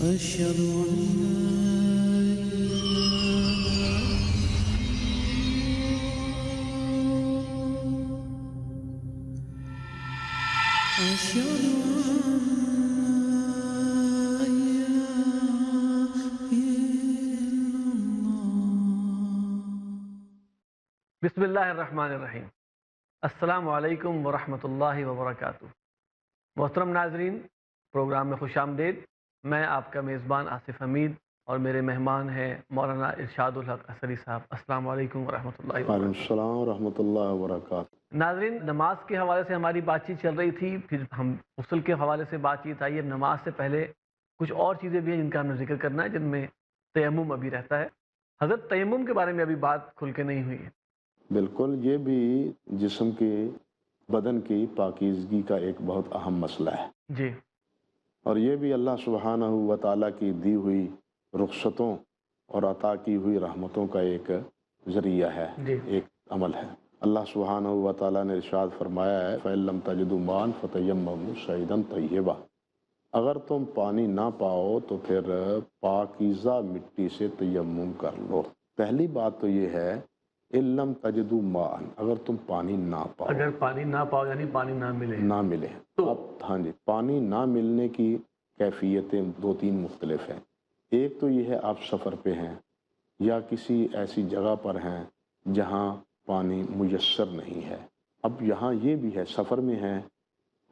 أشهد أن أشهد أن لا إله إلا الله. بسم اللہ الرحمن الرحیم۔ السلام علیکم ورحمۃ اللہ وبرکاتہ۔ محترم ناظرین، پروگرام میں خوش آمدید۔ میں آپ کا میزبان آصف حمید اور میرے مہمان ہیں مولانا ارشاد الحق عصری صاحب۔ السلام علیکم ورحمۃ اللہ وعلیکم وبرکاتہ۔ السلام ورحمۃ اللہ وبرکاتہ۔ ناظرین، نماز کے حوالے سے ہماری بات چیت چل رہی تھی، پھر ہم غسل کے حوالے سے بات چیت آئی۔ اب نماز سے پہلے کچھ اور چیزیں بھی ہیں جن کا ہمیں ذکر کرنا ہے، جن میں تیمم ابھی رہتا ہے۔ حضرت تیمم کے بارے میں ابھی بات کھل کے نہیں ہوئی ہے۔ بالکل، یہ بھی جسم کی بدن کی پاکیزگی کا ایک بہت اہم مسئلہ ہے، جی اور یہ بھی اللہ سبحانہ و تعالیٰ کی دی ہوئی رخصتوں اور عطا کی ہوئی رحمتوں کا ایک ذریعہ ہے، جی ایک عمل ہے۔ اللہ سبحانہ و تعالیٰ نے ارشاد فرمایا ہے فَإِن لَّمْ تَجِدُوا مَاءً فَتَيَمَّمُوا صَعِيدًا طَيِّبًا۔ اگر تم پانی نہ پاؤ تو پھر پاکیزہ مٹی سے تیمم کر لو۔ پہلی بات تو یہ ہے إِن لَّمْ تَجِدُوا مَاءً، اگر تم پانی نہ پاؤ، اگر پانی نہ پاؤ یعنی پانی نہ ملے نہ ملے تو اب ہاں جی، پانی نہ ملنے کی کیفیتیں دو تین مختلف ہیں۔ ایک تو یہ ہے آپ سفر پہ ہیں یا کسی ایسی جگہ پر ہیں جہاں پانی میسر نہیں ہے۔ اب یہاں یہ بھی ہے، سفر میں ہیں،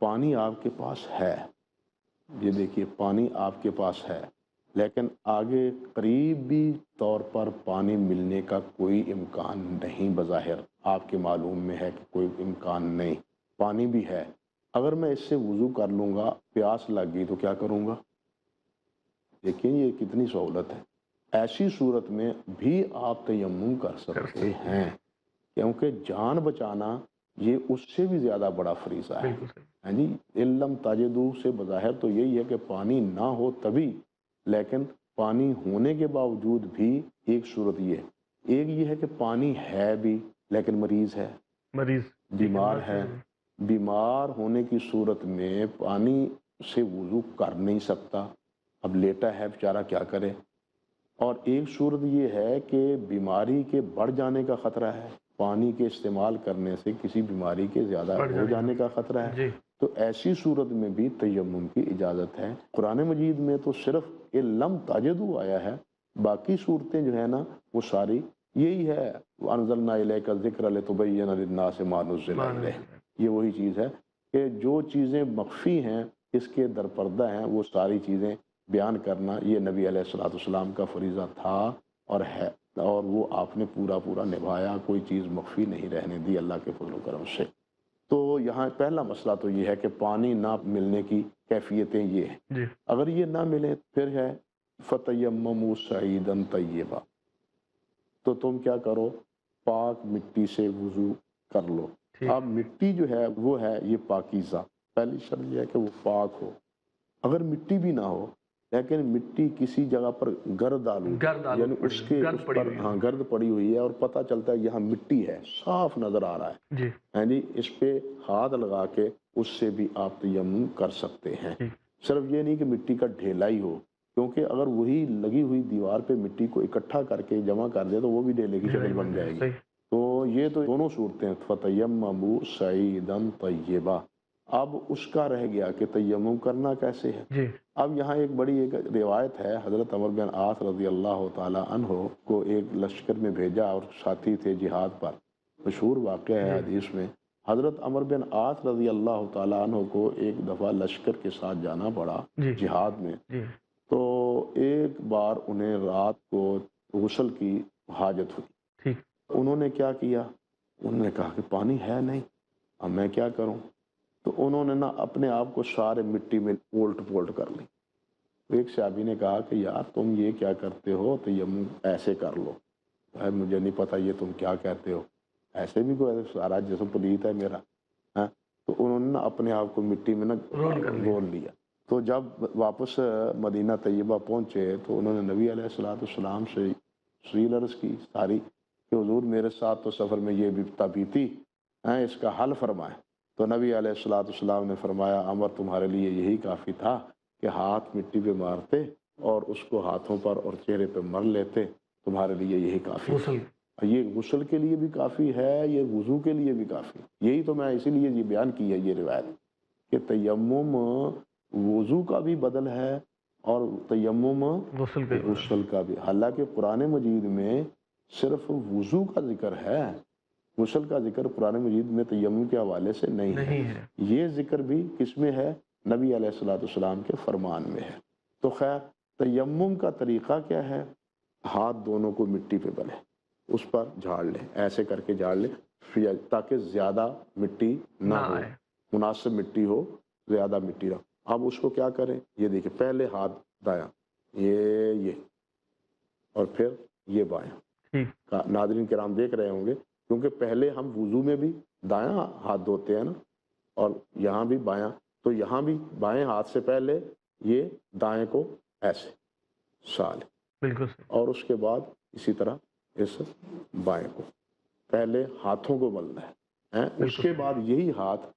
پانی آپ کے پاس ہے، یہ دیکھیے پانی آپ کے پاس ہے، لیکن آگے قریبی طور پر پانی ملنے کا کوئی امکان نہیں، بظاہر آپ کے معلوم میں ہے کہ کوئی امکان نہیں، پانی بھی ہے۔ اگر میں اس سے وضو کر لوں گا، پیاس لگ گئی تو کیا کروں گا؟ دیکھیں یہ کتنی سہولت ہے۔ ایسی صورت میں بھی آپ تیمم کر سکتے ہیں، کیونکہ جان بچانا یہ اس سے بھی زیادہ بڑا فریضہ ہے۔ بالکل صحیح۔ ہاں جی، علم تاجدو سے بظاہر تو یہی ہے کہ پانی نہ ہو تبھی، لیکن پانی ہونے کے باوجود بھی ایک صورت یہ ہے، ایک یہ ہے کہ پانی ہے بھی لیکن مریض ہے، مریض بیمار ہے۔ بیمار ہونے کی صورت میں پانی سے وضو کر نہیں سکتا، اب لیٹا ہے بیچارہ، کیا کرے؟ اور ایک صورت یہ ہے کہ بیماری کے بڑھ جانے کا خطرہ ہے، پانی کے استعمال کرنے سے کسی بیماری کے زیادہ ہو جانے کا خطرہ ہے، جی تو ایسی صورت میں بھی تیمم کی اجازت ہے۔ قرآن مجید میں تو صرف لم تجدوا آیا ہے، باقی صورتیں جو ہے نا وہ ساری یہی ہے، وَأَنزَلْنَا إِلَيْكَ الذِّكْرَ لِتُبَيِّنَ لِلنَّاسِ مَا نُزِّلَ إِلَيْهِمْ۔ یہ وہی چیز ہے کہ جو چیزیں مخفی ہیں، اس کے درپردہ ہیں، وہ ساری چیزیں بیان کرنا یہ نبی علیہ الصلوۃ والسلام کا فریضہ تھا اور ہے، اور وہ آپ نے پورا پورا نبھایا، کوئی چیز مخفی نہیں رہنے دی اللہ کے فضل و کرم سے۔ تو یہاں پہلا مسئلہ تو یہ ہے کہ پانی نہ ملنے کی کیفیتیں یہ ہیں۔ جی اگر یہ نہ ملے پھر ہے فَتَيَمَّمُوا صَعِيدًا طَيِّبًا، تو تم کیا کرو، پاک مٹی سے وضو کر لو۔ ٹھیک۔ اب مٹی جو ہے وہ ہے یہ پاکیزہ، پہلی شرط یہ ہے کہ وہ پاک ہو۔ اگر مٹی بھی نہ ہو لیکن مٹی کسی جگہ پر گرد آلود، یعنی اس پر ہاں گرد پڑی ہوئی ہے اور پتہ چلتا ہے یہاں مٹی ہے، صاف نظر آ رہا ہے، جی ہاں جی، اس پہ ہاتھ لگا کے اس سے بھی آپ تیمم کر سکتے ہیں۔ صرف یہ نہیں کہ مٹی کا ڈھیلا ہی ہو، کیونکہ اگر وہی لگی ہوئی دیوار پہ مٹی کو اکٹھا کر کے جمع کر دے تو وہ بھی ڈھیلے کی شکل بن جائے گی۔ تو یہ تو دونوں صورتیں ہیں، فَتَيَمَّمُوا صَعِيدًا طَيِّبًا۔ اب اس کا رہ گیا کہ تیمم کرنا کیسے ہے۔ جی اب یہاں ایک بڑی ایک روایت ہے، حضرت عمر بن عاص رضی اللہ تعالی عنہ کو ایک لشکر میں بھیجا اور ساتھی تھے جہاد پر، مشہور واقعہ ہے حدیث میں۔ حضرت عمر بن عاص رضی اللہ تعالی عنہ کو ایک دفعہ لشکر کے ساتھ جانا پڑا جہاد میں، تو ایک بار انہیں رات کو غسل کی حاجت ہوئی۔ انہوں نے کیا کیا، انہوں نے کہا کہ پانی ہے نہیں، اب میں کیا کروں؟ تو انہوں نے نا اپنے آپ کو سارے مٹی میں پولٹ کر لی۔ ایک صحابی نے کہا کہ یار تم یہ کیا کرتے ہو، تیمم ایسے کر لو۔ مجھے نہیں پتہ یہ تم کیا کہتے ہو، ایسے بھی کوئی سارا جسم پلیت ہے میرا، ہاں؟ تو انہوں نے نا اپنے آپ کو مٹی میں نا رول لیا۔ تو جب واپس مدینہ طیبہ پہنچے تو انہوں نے نبی علیہ الصلوۃ والسلام سے تفصیل عرض کی ساری کہ حضور میرے ساتھ تو سفر میں یہ بھی تھی، اس کا حل فرمائیں۔ تو نبی علیہ الصلوۃ والسلام نے فرمایا عمر تمہارے لیے یہی کافی تھا کہ ہاتھ مٹی پہ مارتے اور اس کو ہاتھوں پر اور چہرے پہ مر لیتے، تمہارے لیے یہی کافی ہے۔ غسل یہ غسل کے لیے بھی کافی ہے، یہ وضو کے لیے بھی کافی ہے۔ یہی تو میں اسی لیے یہ بیان کی ہے یہ روایت کہ تیمم وضو کا بھی بدل ہے اور تیمم غسل کا بھی۔ حالانکہ قرآن مجید میں صرف وضو کا ذکر ہے، غسل کا ذکر قرآن مجید میں تیمم کے حوالے سے نہیں ہے۔ یہ ذکر بھی کس میں ہے؟ نبی علیہ الصلوۃ والسلام کے فرمان میں ہے۔ تو خیر تیمم کا طریقہ کیا ہے؟ ہاتھ دونوں کو مٹی پہ ملے، اس پر جھاڑ لیں، ایسے کر کے جھاڑ لیں تاکہ زیادہ مٹی نہ ہو، مناسب مٹی ہو، زیادہ مٹی نہ ہو۔ اب اس کو کیا کریں؟ یہ دیکھیں، پہلے ہاتھ دایاں، یہ اور پھر یہ بایاں۔ ناظرین کرام دیکھ رہے ہوں گے کیونکہ پہلے ہم وضو میں بھی دایاں ہاتھ دھوتے ہیں نا، اور یہاں بھی بایاں، تو یہاں بھی بائیں ہاتھ سے پہلے یہ دائیں کو ایسے سال، بالکل، اور اس کے بعد اسی طرح اس بائیں کو، پہلے ہاتھوں کو ملنا ہے، اس کے بعد یہی ہاتھ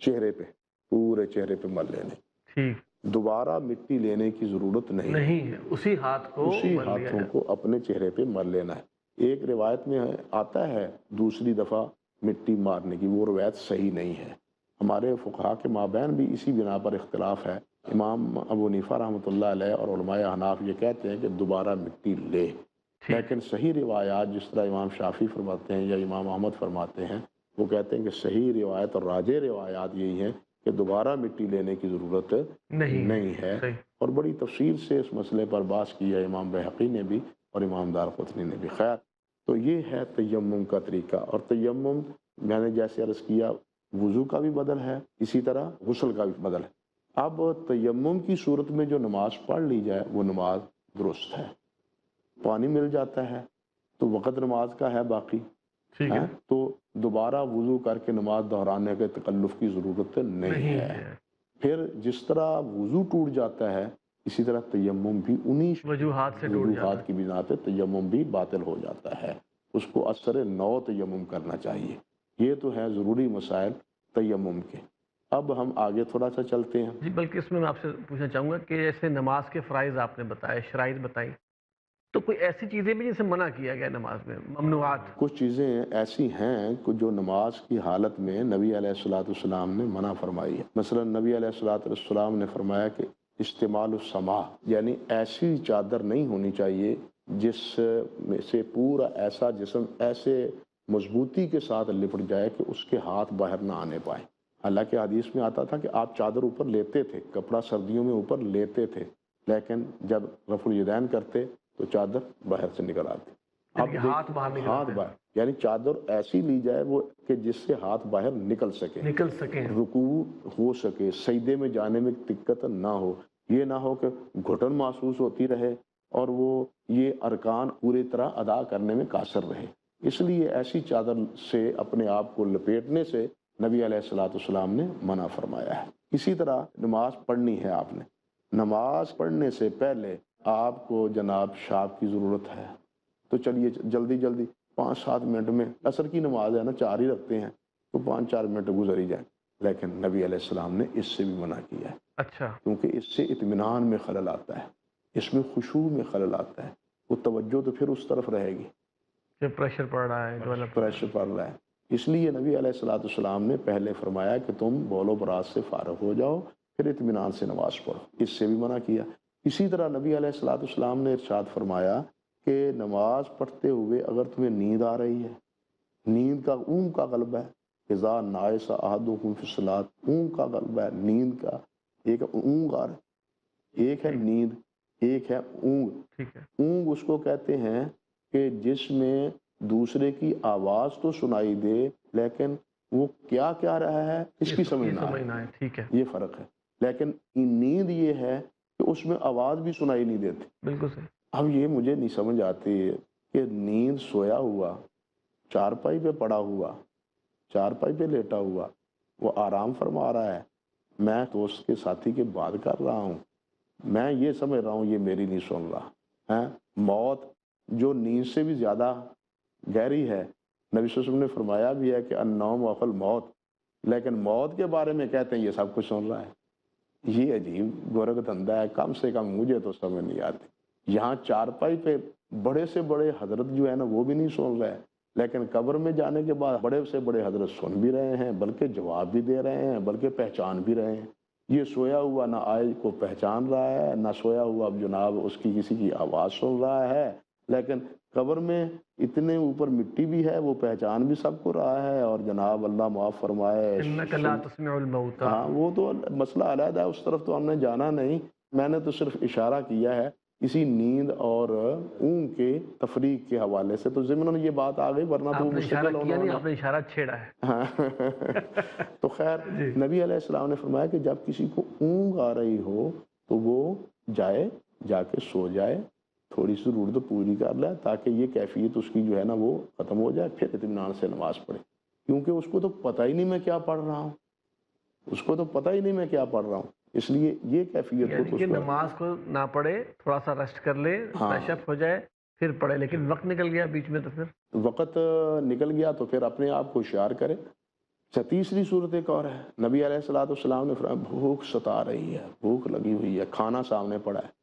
چہرے پہ، پورے چہرے پہ مل لینے، دوبارہ مٹی لینے کی ضرورت نہیں ہے، اسی ہاتھوں کو اپنے چہرے پہ مل لینا ہے۔ ایک روایت میں آتا ہے دوسری دفعہ مٹی مارنے کی، وہ روایت صحیح نہیں ہے۔ ہمارے فقہا کے مابین بھی اسی بنا پر اختلاف ہے۔ امام ابو حنیفہ رحمۃ اللہ علیہ اور علماء احناف یہ کہتے ہیں کہ دوبارہ مٹی لے، لیکن صحیح روایات جس طرح امام شافعی فرماتے ہیں یا امام احمد فرماتے ہیں، وہ کہتے ہیں کہ صحیح روایت اور راجح روایات یہی ہیں کہ دوبارہ مٹی لینے کی ضرورت نہیں ہے، اور بڑی تفصیل سے اس مسئلے پر بحث کی ہے امام بہقی نے بھی اور امام دارقطنی نے بھی۔ خیر، تو یہ ہے تیمم کا طریقہ، اور تیمم میں نے جیسے عرض کیا وضو کا بھی بدل ہے، اسی طرح غسل کا بھی بدل ہے۔ اب تیمم کی صورت میں جو نماز پڑھ لی جائے وہ نماز درست ہے، پانی مل جاتا ہے تو وقت نماز کا ہے باقی، تو دوبارہ وضو کر کے نماز دہرانے کے تکلف کی ضرورت نہیں ہے۔ پھر جس طرح وضو ٹوٹ جاتا ہے اسی طرح تیمم بھی انہی وجوہات کی بنا پہ تیمم بھی باطل ہو جاتا ہے، اس کو اثر نو تیمم کرنا چاہیے۔ یہ تو ہے ضروری مسائل تیمم کے۔ اب ہم آگے تھوڑا سا چلتے ہیں۔ جی، بلکہ اس میں آپ سے پوچھنا چاہوں گا کہ جیسے نماز کے فرائض آپ نے بتائے، شرائط بتائی، تو کوئی ایسی چیزیں بھی جسے منع کیا گیا نماز میں، ممنوعات؟ کچھ چیزیں ایسی ہیں جو نماز کی حالت میں نبی علیہ الصلوۃ والسلام نے منع فرمائی ہے۔ مثلا نبی علیہ الصلوۃ والسلام نے فرمایا کہ استعمال السماع، یعنی ایسی چادر نہیں ہونی چاہیے جس میں سے پورا ایسا جسم ایسے مضبوطی کے ساتھ لپٹ جائے کہ اس کے ہاتھ باہر نہ آنے پائیں۔ حالانکہ حدیث میں آتا تھا کہ آپ چادر اوپر لیتے تھے، کپڑا سردیوں میں اوپر لیتے تھے، لیکن جب رفع الیدین کرتے تو چادر باہر سے نکل آتی۔ اب ہاتھ باہر، یعنی چادر ایسی لی جائے وہ کہ جس سے ہاتھ باہر نکل سکے، رکوع ہو سکے، سجدے میں جانے میں دقت نہ ہو، یہ نہ ہو کہ گھٹن محسوس ہوتی رہے اور وہ یہ ارکان پوری طرح ادا کرنے میں قاصر رہے۔ اس لیے ایسی چادر سے اپنے آپ کو لپیٹنے سے نبی علیہ الصلوۃ والسلام نے منع فرمایا ہے۔ اسی طرح نماز پڑھنی ہے آپ نے، نماز پڑھنے سے پہلے آپ کو جناب پیشاب کی ضرورت ہے، تو چلیے جلدی 5-7 منٹ میں، عصر کی نماز ہے نا 4 ہی رکھتے ہیں تو 5-4 منٹ گزر ہی جائیں، لیکن نبی علیہ السلام نے اس سے بھی منع کیا ہے۔ اچھا، کیونکہ اس سے اطمینان میں خلل آتا ہے، اس میں خشوع میں خلل آتا ہے، وہ توجہ تو پھر اس طرف رہے گی کہ پریشر پڑ رہا ہے۔ اس لیے نبی علیہ الصلوۃ والسلام نے پہلے فرمایا کہ تم بول و براز سے فارغ ہو جاؤ پھر اطمینان سے نماز پڑھو، اس سے بھی منع کیا۔ اسی طرح نبی علیہ الصلوۃ والسلام نے ارشاد فرمایا کہ نماز پڑھتے ہوئے اگر تمہیں نیند آ رہی ہے، نیند کا اونگ کا غلبہ ہے، اذا نعس احدکم فی الصلاۃ، اونگ کا غلبہ ہے، نیند کا، ایک اونگ آ رہا ہے، ایک ہے نیند، ایک ہے اونگ۔ اونگ اس کو کہتے ہیں کہ جس میں دوسرے کی آواز تو سنائی دے لیکن وہ کیا رہا ہے اس کی سمجھ نہ آئے، ٹھیک ہے، یہ فرق ہے۔ لیکن نیند یہ ہے کہ اس میں آواز بھی سنائی نہیں دیتی۔ بالکل صحیح۔ اب یہ مجھے نہیں سمجھ آتی کہ نیند سویا ہوا، چارپائی پہ پڑا ہوا، چارپائی پہ لیٹا ہوا، وہ آرام فرما رہا ہے، میں دوست کے ساتھی کے بات کر رہا ہوں، میں یہ سمجھ رہا ہوں یہ میری نہیں سن رہا ہے۔ موت جو نیند سے بھی زیادہ گہری ہے، نبی صلی اللہ علیہ وسلم نے فرمایا بھی ہے کہ النوم اخو الموت، لیکن موت کے بارے میں کہتے ہیں یہ سب کچھ سن رہا ہے، یہ عجیب گورکھ دھندا ہے، کم سے کم مجھے تو سمجھ نہیں آتی۔ یہاں چارپائی پہ بڑے سے بڑے حضرت جو ہے نا وہ بھی نہیں سن رہے، لیکن قبر میں جانے کے بعد بڑے سے بڑے حضرت سن بھی رہے ہیں، بلکہ جواب بھی دے رہے ہیں، بلکہ پہچان بھی رہے ہیں۔ یہ سویا ہوا نہ آئے کو پہچان رہا ہے، نہ سویا ہوا اب جناب اس کی کسی کی آواز سن رہا ہے، لیکن قبر میں اتنے اوپر مٹی بھی ہے، وہ پہچان بھی سب کو رہا ہے، اور جناب اللہ معاف فرمائے انک لا تسمع الموتى۔ ہاں وہ تو مسئلہ علیحدہ ہے، اس طرف تو ہم نے جانا نہیں، میں نے تو صرف اشارہ کیا ہے اسی نیند اور اونگ کے تفریق کے حوالے سے، تو ضمن یہ بات آ گئی، ورنہ تو آپ وہ نے اشارہ مستقل کیا نہیں، انہوں آپ نے اشارہ چھیڑا ہے۔ ہاں تو خیر جی نبی علیہ السلام نے فرمایا کہ جب کسی کو اونگ آ رہی ہو تو وہ جائے، جا کے سو جائے، تھوڑی سی ضرورت پوری کر لے تاکہ یہ کیفیت اس کی جو ہے نا وہ ختم ہو جائے، پھر اطمینان سے نماز پڑھے، کیونکہ اس کو تو پتہ ہی نہیں میں کیا پڑھ رہا ہوں، اس کو تو پتہ ہی نہیں میں کیا پڑھ رہا ہوں، اس لیے یہ کیفیت ہو یعنی تو کہ اس کو نماز کو نہ پڑھے، تھوڑا سا ریسٹ کر لے، ہاں فریش اپ ہو جائے، پھر پڑھے، لیکن وقت نکل گیا بیچ میں تو پھر وقت نکل گیا تو پھر اپنے آپ کو ہوشیار کرے۔ اچھا تیسری صورت ایک اور ہے، نبی علیہ السلام نے فرمایا بھوک ستا رہی ہے، بھوک لگی ہوئی ہے، کھانا سامنے پڑا ہے،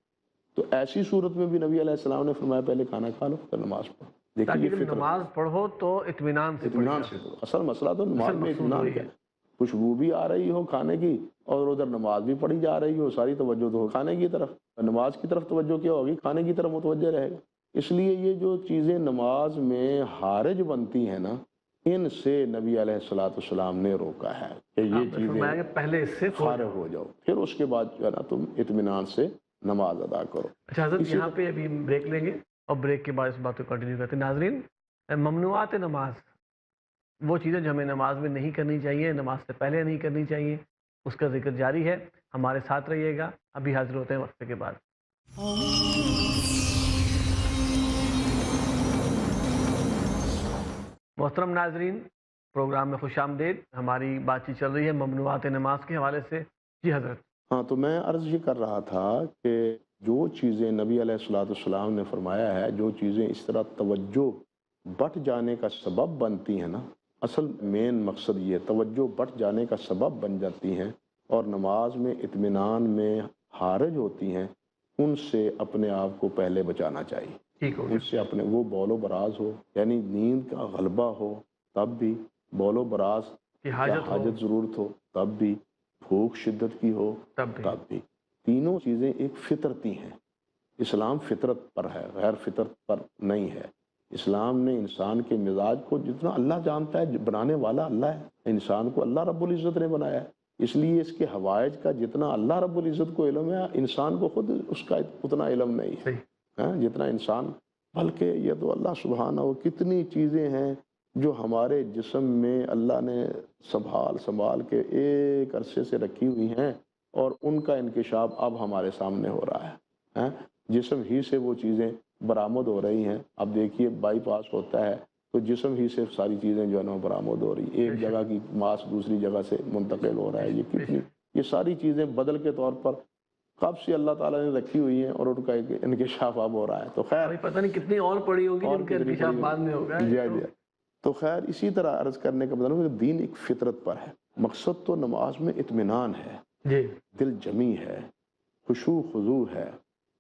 تو ایسی صورت میں بھی نبی علیہ السلام نے فرمایا پہلے کھانا کھا لو پھر نماز پڑھو۔ دیکھیے تاکہ یہ جب فطرت نماز پڑھو تو اطمینان سے پڑھی اطمینان جا سے سکے۔ کرو، اصل مسئلہ تو نماز اصل میں مقصود اطمینان وہی کیا ہے۔ ہے، خوشبو بھی آ رہی ہو کھانے کی اور ادھر نماز بھی پڑھی جا رہی ہو، ساری توجہ تو کھانے کی طرف، نماز کی طرف توجہ کیا ہوگی، کھانے کی طرف متوجہ رہے گا۔ اس لیے یہ جو چیزیں نماز میں حارج بنتی ہیں نا، ان سے نبی علیہ السلام نے روکا ہے کہ یہ آپ نے چیزیں فرمایا کہ پہلے اس سے ہو فارغ جاؤ۔ ہو جاؤ، پھر اس کے بعد جو ہے نا تم اطمینان سے نماز ادا کرو۔ اچھا حضرت اسی یہاں طرح پہ ابھی بریک لیں گے اور بریک کے بعد اس بات کو کنٹینیو کرتے ہیں۔ ناظرین، ممنوعات نماز، وہ چیزیں جو ہمیں نماز میں نہیں کرنی چاہیے، نماز سے پہلے نہیں کرنی چاہیے، اس کا ذکر جاری ہے، ہمارے ساتھ رہیے گا، ابھی حاضر ہوتے ہیں وقفے کے بعد۔ محترم ناظرین، پروگرام میں خوش آمدید، ہماری بات چیت چل رہی ہے ممنوعات نماز کے حوالے سے۔ جی حضرت۔ ہاں تو میں عرض یہ کر رہا تھا کہ جو چیزیں نبی علیہ السلام نے فرمایا ہے، جو چیزیں اس طرح توجہ بٹ جانے کا سبب بنتی ہیں نا، اصل مین مقصد یہ توجہ بٹ جانے کا سبب بن جاتی ہیں اور نماز میں اطمینان میں حارج ہوتی ہیں، ان سے اپنے آپ کو پہلے بچانا چاہیے۔ ٹھیک ہو ان گیا۔ سے اپنے وہ بول و براز ہو، یعنی نیند کا غلبہ ہو تب بھی، بول و براز کہ کیا حاجت ہو حاجت ضرورت ہو تب بھی، بھوک شدت کی ہو تب بھی۔ تب بھی، تینوں چیزیں ایک فطرتی ہیں۔ اسلام فطرت پر ہے، غیر فطرت پر نہیں ہے۔ اسلام نے انسان کے مزاج کو جتنا اللہ جانتا ہے، بنانے والا اللہ ہے، انسان کو اللہ رب العزت نے بنایا ہے، اس لیے اس کے حوائج کا جتنا اللہ رب العزت کو علم ہے، انسان کو خود اس کا اتنا علم نہیں ہے، صحیح۔ جتنا انسان، بلکہ یہ تو اللہ سبحانہ و کتنی چیزیں ہیں جو ہمارے جسم میں اللہ نے سنبھال کے ایک عرصے سے رکھی ہوئی ہیں، اور ان کا انکشاف اب ہمارے سامنے ہو رہا ہے۔ جسم ہی سے وہ چیزیں برآمد ہو رہی ہیں۔ اب دیکھیے بائی پاس ہوتا ہے تو جسم ہی سے ساری چیزیں جو ہے نا برآمد ہو رہی، ایک جگہ کی ماس دوسری جگہ سے منتقل ہو رہا ہے، یہ کتنی، یہ ساری چیزیں بدل کے طور پر کب سے اللہ تعالیٰ نے رکھی ہوئی ہیں اور ان کا ایک انکشاف اب ہو رہا ہے۔ تو خیر ابھی پتہ نہیں کتنی اور پڑی ہوگی اور جن کا کتنی انکشاف بڑی بعد میں ہوگا۔ جی جی، تو خیر اسی طرح عرض کرنے کا مطلب ہے کہ دین ایک فطرت پر ہے۔ مقصد تو نماز میں اطمینان ہے، جی دل جمی ہے، خشوع خضوع ہے،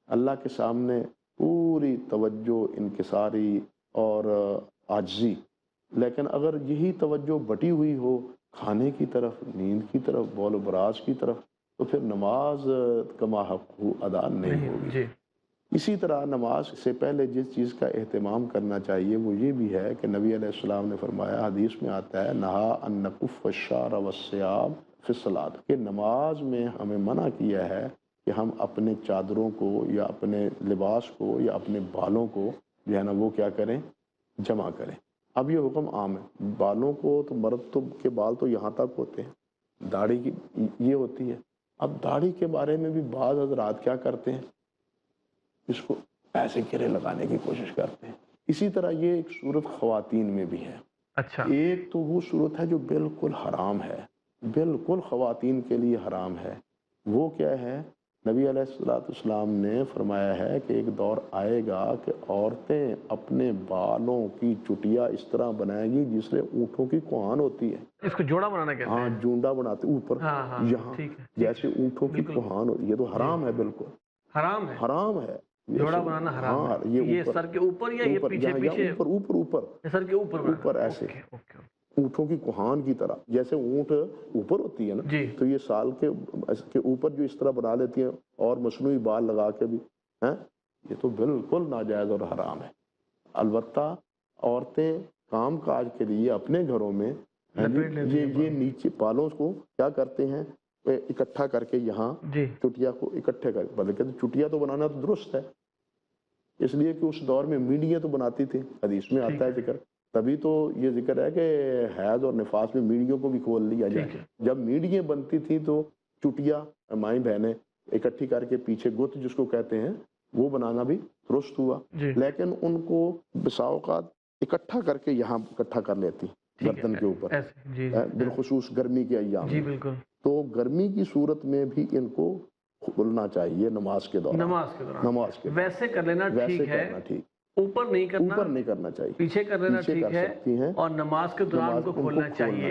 اللہ کے سامنے پوری توجہ، انکساری اور عاجزی۔ لیکن اگر یہی توجہ بٹی ہوئی ہو کھانے کی طرف، نیند کی طرف، بول و براز کی طرف، تو پھر نماز کما حق ادا نہیں ہوگی۔ جی اسی طرح نماز سے پہلے جس چیز کا اہتمام کرنا چاہیے وہ یہ بھی ہے کہ نبی علیہ السلام نے فرمایا، حدیث میں آتا ہے، نہا ان نکف الشعر والثیاب فی الصلاۃ، کہ نماز میں ہمیں منع کیا ہے کہ ہم اپنے چادروں کو یا اپنے لباس کو یا اپنے بالوں کو جو ہے نا وہ کیا کریں، جمع کریں۔ اب یہ حکم عام ہے، بالوں کو تو مرد کے بال تو یہاں تک ہوتے ہیں، داڑھی کی یہ ہوتی ہے۔ اب داڑھی کے بارے میں بھی بعض حضرات کیا کرتے ہیں، اس کو ایسے گرے لگانے کی کوشش کرتے ہیں۔ اسی طرح یہ ایک صورت خواتین میں بھی ہے۔ اچھا، ایک تو وہ صورت ہے جو بالکل حرام ہے، بالکل خواتین کے لیے حرام ہے، وہ کیا ہے نبی علیہ الصلوۃ والسلام نے فرمایا ہے کہ ایک دور آئے گا کہ عورتیں اپنے بالوں کی چٹیا اس طرح بنائیں گی جس سے اونٹوں کی کوہان ہوتی ہے. اس کو جوڑا بنانا کہتے ہاں ہیں. جونڈا بناتے اوپر ہاں ہاں یہاں ٹھیک ہے جیسے اونٹوں کی بالکل. کوہان ہوتی ہے. یہ تو حرام ہے بالکل حرام ہے حرام ہے. جوڑا بنانا حرام ہاں ہے. یہ یہ اوپر سر کے اوپر یا یہ اوپر پیچھے یہاں پیچھے اوپر اوپر اوپر سر کے اوپر بنانا؟ اوپر ایسے اوکے اوکے اونٹوں کی کوہان کی طرح. جیسے اونٹ اوپر ہوتی ہے نا جی تو یہ سال کے اوپر جو اس طرح بنا لیتی ہیں اور مصنوعی بال لگا کے بھی ہیں. یہ تو بالکل ناجائز اور حرام ہے. البتہ عورتیں کام کاج کے لیے اپنے گھروں میں لپیٹ لیتی ہیں یہ نیچے بالوں کو کیا کرتے ہیں اکٹھا کر کے یہاں جی چٹیا کو اکٹھے کر بلکہ چٹیا تو بنانا تو درست ہے اس لیے کہ اس دور میں میڈیاں تو بناتی تھی. حدیث میں آتا ہے ذکر. تبھی تو یہ ذکر ہے کہ حیض اور نفاس میں میڈیوں کو بھی کھول لیا جائے. ٹھیک ہے. جب میڈیاں بنتی تھیں تو چٹیا مائیں بہنیں اکٹھی کر کے پیچھے گت جس کو کہتے ہیں وہ بنانا بھی درست ہوا. جی لیکن ان کو بسا اوقات اکٹھا کر کے یہاں اکٹھا کر لیتی گردن کے اوپر ایسے جی بالخصوص گرمی کے ایام جی میں. بالکل تو گرمی کی صورت میں بھی ان کو کھولنا چاہیے نماز کے دوران. نماز کے دوران نماز کے ویسے کر لینا ویسے ٹھیک ہے. کرنا ٹھیک. اوپر نہیں کرنا اوپر نہیں کرنا چاہیے. پیچھے کر لینا پیچھے ٹھیک کر ہے سکتی ہیں اور نماز کے دوران نماز کو کھولنا چاہیے.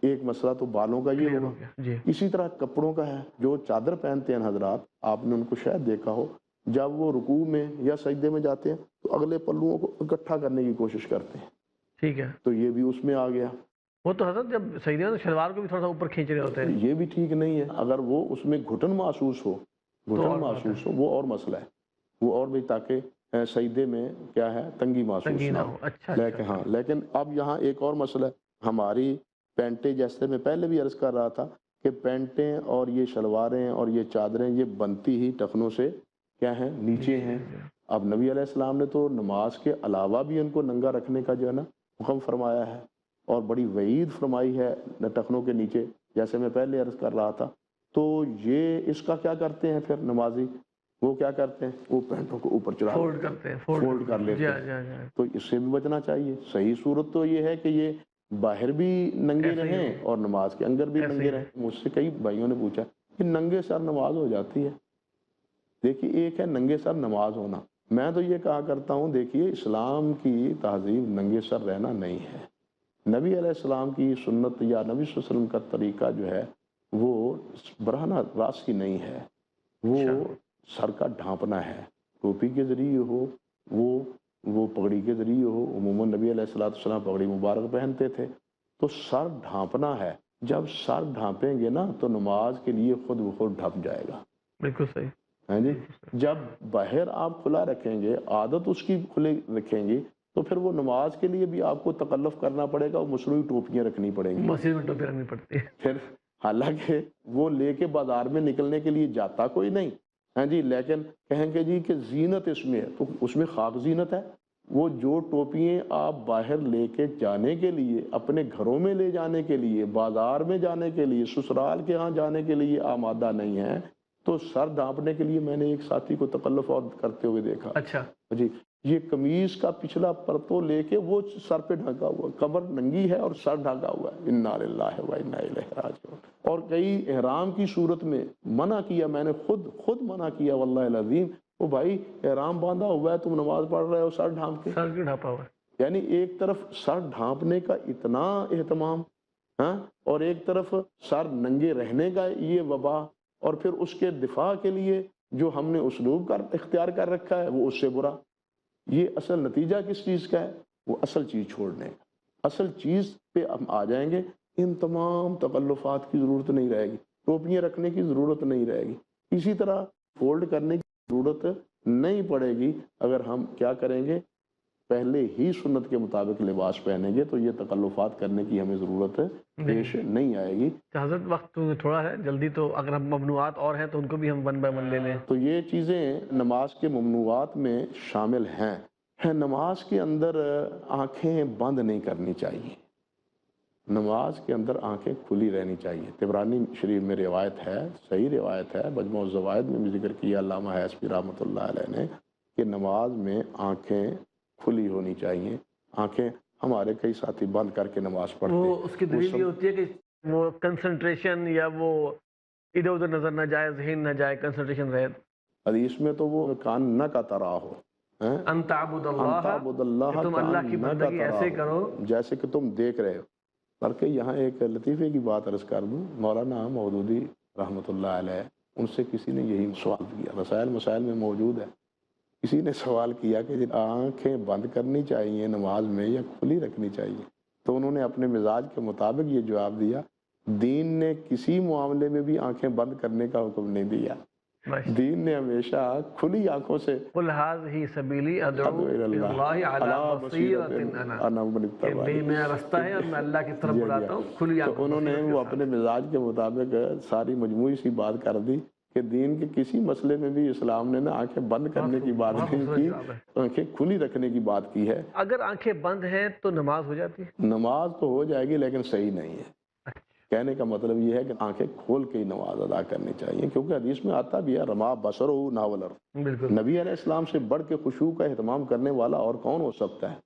ایک مسئلہ تو بالوں کا یہ کلیئر ہوگا. ہو گیا جی. اسی طرح کپڑوں کا ہے. جو چادر پہنتے ہیں حضرات آپ نے ان کو شاید دیکھا ہو جب وہ رکوع میں یا سجدے میں جاتے ہیں تو اگلے پلوؤں کو اکٹھا کرنے کی کوشش کرتے ہیں. ٹھیک ہے. تو یہ بھی اس میں آ گیا. وہ تو حضرت جب سجدے میں شلوار کو بھی تھوڑا سا اوپر کھینچ رہے ہوتے ہیں. یہ بھی ٹھیک نہیں ہے. اگر وہ اس میں گھٹن محسوس ہو اور محسوس ہو وہ اور مسئلہ ہے. وہ اور بھی تاکہ سجدے میں کیا ہے تنگی محسوس نہ ہو. اچھا لیکن ہاں لیکن اب یہاں ایک اور مسئلہ ہے. ہماری پینٹیں جیسے میں پہلے بھی عرض کر رہا تھا کہ پینٹیں اور یہ شلواریں اور یہ چادریں یہ بنتی ہی ٹخنوں سے کیا ہیں نیچے ہیں. اب نبی علیہ السلام نے تو نماز کے علاوہ بھی ان کو ننگا رکھنے کا جو ہے نا حکم فرمایا ہے اور بڑی وعید فرمائی ہے ٹخنوں کے نیچے جیسے میں پہلے عرض کر رہا تھا. تو یہ اس کا کیا کرتے ہیں پھر نمازی وہ کیا کرتے ہیں وہ پینٹوں کو اوپر چڑھا فولڈ کرتے ہیں فولڈ کر لیتے ہیں. تو اس سے بھی بچنا چاہیے. صحیح صورت تو یہ ہے کہ یہ باہر بھی ننگے رہیں اور نماز کے اندر بھی ننگے رہیں. مجھ سے کئی بھائیوں نے پوچھا کہ ننگے سر نماز ہو جاتی ہے. دیکھیے ایک ہے ننگے سر نماز ہونا. میں تو یہ کہا کرتا ہوں دیکھیے اسلام کی تہذیب ننگے سر رہنا نہیں ہے. نبی علیہ السلام کی سنت یا نبی صلی اللہ علیہ وسلم کا طریقہ جو ہے وہ برہنہ راست کی نہیں ہے. وہ سر کا ڈھانپنا ہے. ٹوپی کے ذریعے ہو وہ پگڑی کے ذریعے ہو. عموماً نبی علیہ السلام پگڑی مبارک پہنتے تھے. تو سر ڈھانپنا ہے. جب سر ڈھانپیں گے نا تو نماز کے لیے خود بخود ڈھپ جائے گا. بالکل صحیح. ہاں جی. جب باہر آپ کھلا رکھیں گے عادت اس کی کھلی رکھیں گے تو پھر وہ نماز کے لیے بھی آپ کو تکلف کرنا پڑے گا. وہ مصنوعی ٹوپیاں رکھنی پڑیں گی. مسجد میں ٹوپی رکھنی پڑتی ہے. پھر حالانکہ وہ لے کے بازار میں نکلنے کے لیے جاتا کوئی نہیں. ہاں جی. لیکن کہیں گے جی کہ زینت اس میں ہے تو اس میں خاک زینت ہے. وہ جو ٹوپیاں آپ باہر لے کے جانے کے لیے اپنے گھروں میں لے جانے کے لیے بازار میں جانے کے لیے سسرال کے ہاں جانے کے لیے آمادہ نہیں ہیں تو سر ڈھانپنے کے لیے میں نے ایک ساتھی کو تکلف اور کرتے ہوئے دیکھا. اچھا جی. یہ قمیض کا پچھلا پرتو لے کے وہ سر پہ ڈھکا ہوا کمر ننگی ہے اور سر ڈھکا ہوا ہے. انا للہ و انا الیہ راجعون. اور کئی احرام کی صورت میں منع کیا. میں نے خود منع کیا واللہ العظیم. وہ بھائی احرام باندھا ہوا ہے تم نماز پڑھ رہے ہو سر ڈھانپ کے. سر کیوں ڈھانپا ہوا ہے؟ یعنی ایک طرف سر ڈھانپنے کا اتنا اہتمام ہاں اور ایک طرف سر ننگے رہنے کا یہ وبا اور پھر اس کے دفاع کے لیے جو ہم نے اسلوب اختیار کر رکھا ہے وہ اس سے برا. یہ اصل نتیجہ کس چیز کا ہے؟ وہ اصل چیز چھوڑنے کا. اصل چیز پہ ہم آ جائیں گے ان تمام تکلفات کی ضرورت نہیں رہے گی. ٹوپیاں رکھنے کی ضرورت نہیں رہے گی. اسی طرح فولڈ کرنے کی ضرورت نہیں پڑے گی اگر ہم کیا کریں گے پہلے ہی سنت کے مطابق لباس پہنیں گے تو یہ تکلفات کرنے کی ہمیں ضرورت پیش نہیں آئے گی. حضرت وقت تھوڑا ہے جلدی تو اگر ہم ممنوعات اور ہیں تو ان کو بھی ہم ون بائی ون لے لیں. تو یہ چیزیں نماز کے ممنوعات میں شامل ہیں. نماز کے اندر آنکھیں بند نہیں کرنی چاہیے. نماز کے اندر آنکھیں کھلی رہنی چاہیے. طبرانی شریف میں روایت ہے صحیح روایت ہے مجموع الزوائد میں بھی ذکر کیا علامہ حیثمی رحمۃ اللہ علیہ نے کہ نماز میں آنکھیں کھلی ہونی چاہیے. آنکھیں ہمارے کئی ساتھی بند کر کے نماز پڑھتے ہیں. وہ اس کی دلیل یہ ہوتی ہے کہ وہ کنسنٹریشن یا وہ ادھر ادھر نظر نہ جائے، ذہن نہ جائے، کنسنٹریشن رہے. حدیث میں تو وہ کان نہ کا طرح ہو، ان تعبد تعبد اللہ کہ تم اللہ کی بندگی ایسے کرو جیسے کہ تم دیکھ رہے ہو. بلکہ یہاں ایک لطیفے کی بات عرض کر دوں، مولانا مودودی رحمۃ اللہ علیہ، ان سے کسی نے یہی سوال کیا، رسائل مسائل میں موجود ہے. کسی نے سوال کیا کہ آنکھیں بند کرنی چاہیے نماز میں یا کھلی رکھنی چاہیے؟ تو انہوں نے اپنے مزاج کے مطابق یہ جواب دیا، دین نے کسی معاملے میں بھی آنکھیں بند کرنے کا حکم نہیں دیا. دین نے ہمیشہ کھلی آنکھوں سے قل ھذہ سبیلی ادعو الی اللہ علی بصیرۃ انا، کہ میرا راستہ ہے اور میں اللہ کی طرف بلاتا ہوں کھلی آنکھوں. تو انہوں نے وہ اپنے مزاج کے مطابق ساری مجموعی سی بات کر دی کہ دین کے کسی مسئلے میں بھی اسلام نے نا آنکھیں بند کرنے کی بات نہیں کی، آنکھیں کھلی رکھنے کی بات کی ہے. اگر آنکھیں بند ہیں تو نماز ہو جاتی ہے؟ نماز تو ہو جائے گی لیکن صحیح نہیں ہے. کہنے کا مطلب یہ ہے کہ آنکھیں کھول کے ہی نماز ادا کرنی چاہیے، کیونکہ حدیث میں آتا بھی ہے رما بصرہ ناولر، نبی علیہ السلام سے بڑھ کے خشوع کا اہتمام کرنے والا اور کون ہو سکتا ہے؟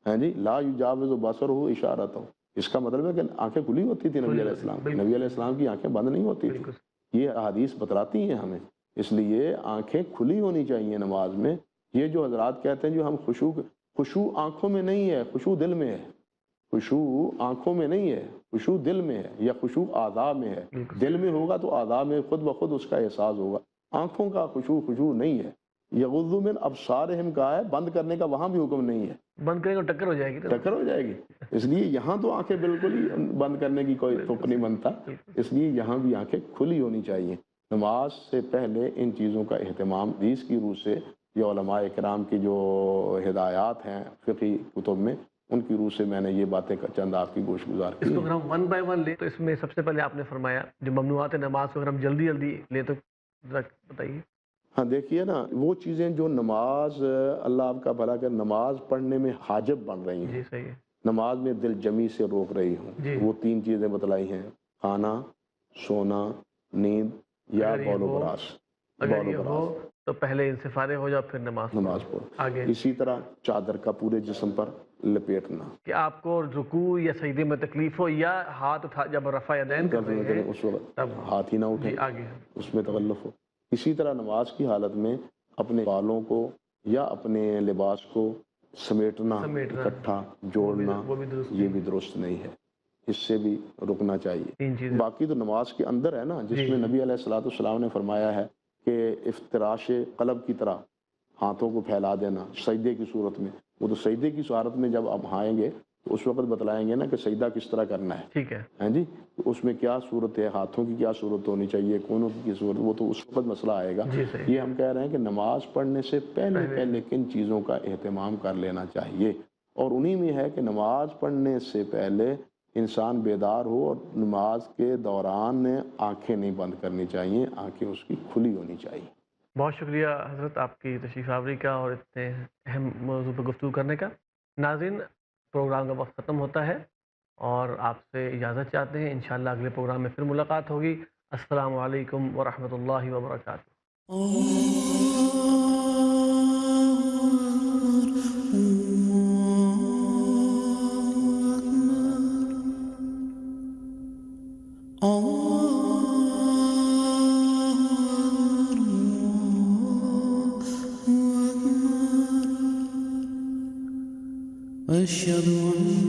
ہاں جی، لا یجاوز بصرہ اشارتہ. اس کا مطلب ہے کہ آنکھیں کھلی ہوتی تھی نبی علیہ السلام کی، نبی علیہ السلام کی آنکھیں بند نہیں ہوتی تھی. یہ احادیث بتلاتی ہیں ہمیں، اس لیے آنکھیں کھلی ہونی چاہیے نماز میں. یہ جو حضرات کہتے ہیں جو ہم خشوع آنکھوں میں نہیں ہے، خشوع دل میں ہے. خشوع آنکھوں میں نہیں ہے، خشوع دل میں ہے، یا خشوع اعضاء میں ہے. دل میں ہوگا تو اعضاء میں خود بخود اس کا احساس ہوگا. آنکھوں کا خشوع نہیں ہے. یغضوا من ابصارہم کہا ہے، بند کرنے کا وہاں بھی حکم نہیں ہے. بند کریں گے تو ٹکر ہو جائے گی، ٹکر ہو جائے گی. اس لیے یہاں تو آنکھیں بالکل ہی بند کرنے کی کوئی تک نہیں بنتا. اس لیے یہاں بھی آنکھیں کھلی ہونی چاہیے. نماز سے پہلے ان چیزوں کا اہتمام حدیث کی روح سے، یہ علماء کرام کی جو ہدایات ہیں فقہی کتب میں، ان کی روح سے میں نے یہ باتیں چند آپ کی گوش گزار کی. اس کو اگر ہم ون بائی ون لیں تو اس میں سب سے پہلے آپ نے فرمایا جو ممنوعات نماز کو اگر ہم جلدی لیں تو بتائیے. ہاں دیکھیے نا، وہ چیزیں جو نماز، اللہ آپ کا بھلا کر، نماز پڑھنے میں حاجب بن رہی ہیں، جی صحیح ہے، نماز میں دل جمی سے روک رہی ہوں، وہ 3 چیزیں بتلائی ہیں: کھانا، سونا، نیند یا بول و براس. اگر یہ ہو تو پہلے ان سے فارغ ہو جاؤ پھر نماز پڑھو. آگے اسی طرح چادر کا پورے جسم پر لپیٹنا، کہ آپ کو رکوع یا سجدے میں تکلیف ہو یا ہاتھ اٹھا جب رفع یدین کر رہے ہیں اس وقت ہاتھ ہی نہ اٹھے، آگے اس میں تکلف ہو. اسی طرح نماز کی حالت میں اپنے بالوں کو یا اپنے لباس کو سمیٹنا، اکٹھا جوڑنا، یہ بھی درست نہیں ہے، اس سے بھی رکنا چاہیے. باقی تو نماز کے اندر ہے نا، جس میں نبی علیہ السلام نے فرمایا ہے کہ افتراش قلب کی طرح ہاتھوں کو پھیلا دینا سجدے کی صورت میں. وہ تو سجدے کی صورت میں جب آپ آئیں گے تو اس وقت بتلائیں گے نا کہ سجدہ کس طرح کرنا ہے. ٹھیک ہے ہاں جی، اس میں کیا صورت ہے، ہاتھوں کی کیا صورت ہونی چاہیے، کونوں کی صورت، وہ تو اس وقت مسئلہ آئے گا. یہ ہم کہہ رہے ہیں کہ نماز پڑھنے سے پہلے کن چیزوں کا اہتمام کر لینا چاہیے. اور انہی میں ہے کہ نماز پڑھنے سے پہلے انسان بیدار ہو، اور نماز کے دوران آنکھیں نہیں بند کرنی چاہیے، آنکھیں اس کی کھلی ہونی چاہیے. بہت شکریہ حضرت آپ کی تشریف آوری کا اور اتنے اہم موضوع پر گفتگو کرنے کا. ناظرین، پروگرام کا وقت ختم ہوتا ہے اور آپ سے اجازت چاہتے ہیں. انشاءاللہ اگلے پروگرام میں پھر ملاقات ہوگی. السلام علیکم ورحمۃ اللہ وبرکاتہ. أشهد أن